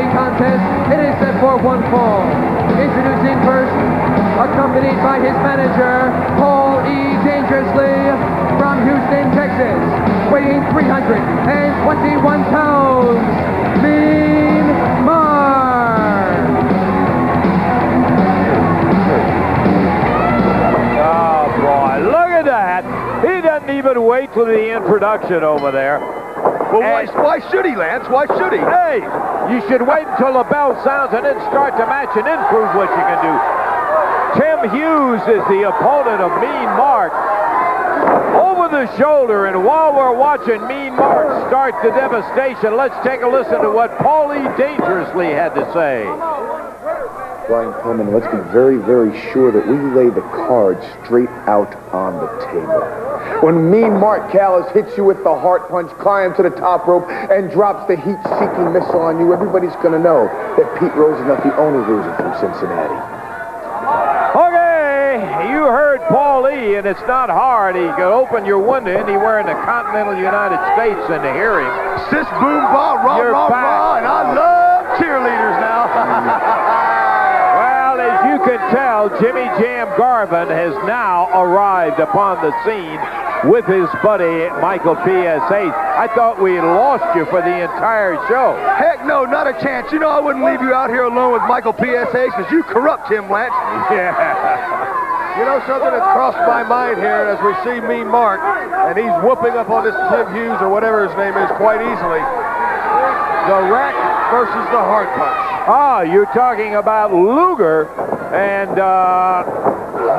opening contest. It is set for one fall. Introducing first, accompanied by his manager, Paul E. Dangerously, from Houston, Texas, weighing 321 pounds, Mean Mark. Oh, boy, look at that. He doesn't even wait till the introduction over there. Well, why should he, Lance? Why should he? Hey, you should wait until the bell sounds and then start the match and then prove what you can do. Tim Hughes is the opponent of Mean Mark. Over the shoulder, and while we're watching Mean Mark start the devastation, let's take a listen to what Paul E. Dangerously had to say. Brian Pillman, let's be very, very sure that we lay the cards straight out on the table. When Mean Mark Callis hits you with the heart punch, climbs to the top rope, and drops the heat-seeking missile on you, everybody's going to know that Pete Rose is not the only loser from Cincinnati. Okay, you heard Paul E., and it's not hard. He could open your window anywhere in the continental United States and to hear him. Sis boom ba rah rah rah, and I love cheerleaders now. Well, as you can tell, Jimmy Jam Garvin has now arrived upon the scene with his buddy Michael P.S.H. I thought we had lost you for the entire show. Heck no, not a chance. You know I wouldn't leave you out here alone with Michael P.S.H. because you corrupt him, Lance. Yeah. You know something that's crossed my mind here as we see Mean Mark, and he's whooping up on this Tim Hughes or whatever his name is quite easily. The rack versus the hard punch. Ah, you're talking about Luger and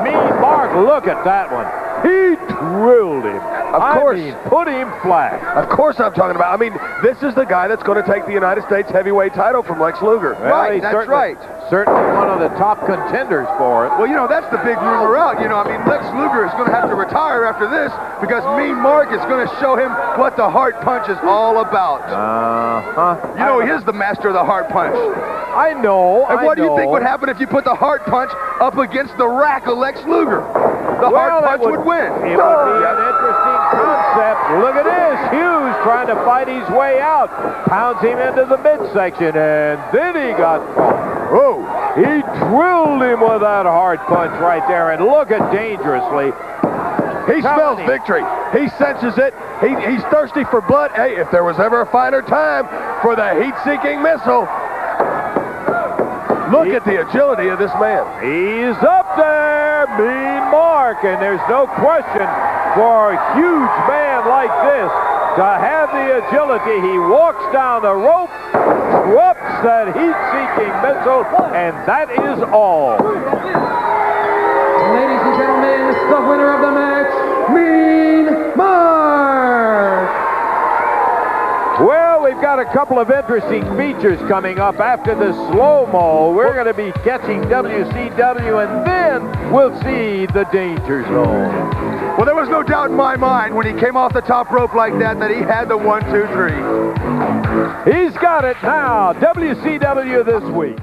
Mean Mark. Look at that one. He drilled him. Of course. I mean, put him flat. Of course I'm talking about. I mean, this is the guy that's going to take the United States heavyweight title from Lex Luger. Well, right, that's right. Certainly one of the top contenders for it. Well, you know, that's the big rumor out. You know, I mean, Lex Luger is going to have to retire after this because Mean Mark is going to show him what the heart punch is all about. You know, he is the master of the heart punch. I know. And what do you think would happen if you put the heart punch up against the rack of Lex Luger? The heart punch would win. It would be an interesting concept. Look at this. Hughes trying to fight his way out. Pounds him into the midsection, and then he got caught. Oh, he drilled him with that hard punch right there, and look at Dangerously. He smells victory. He senses it. He's thirsty for blood. Hey, if there was ever a finer time for the heat-seeking missile, look at the agility of this man. He's up there, Mean Mark, and there's no question for a huge man like this to have the agility. He walks down the rope, whoops that heat-seeking missile, and that is all. Ladies and gentlemen, the winner of the match, Mean Mark. Well, we've got a couple of interesting features coming up after the slow-mo. We're going to be catching WCW, and then we'll see the Danger Zone. Well, there was no doubt in my mind when he came off the top rope like that he had the 1, 2, 3. He's got it now. WCW this week.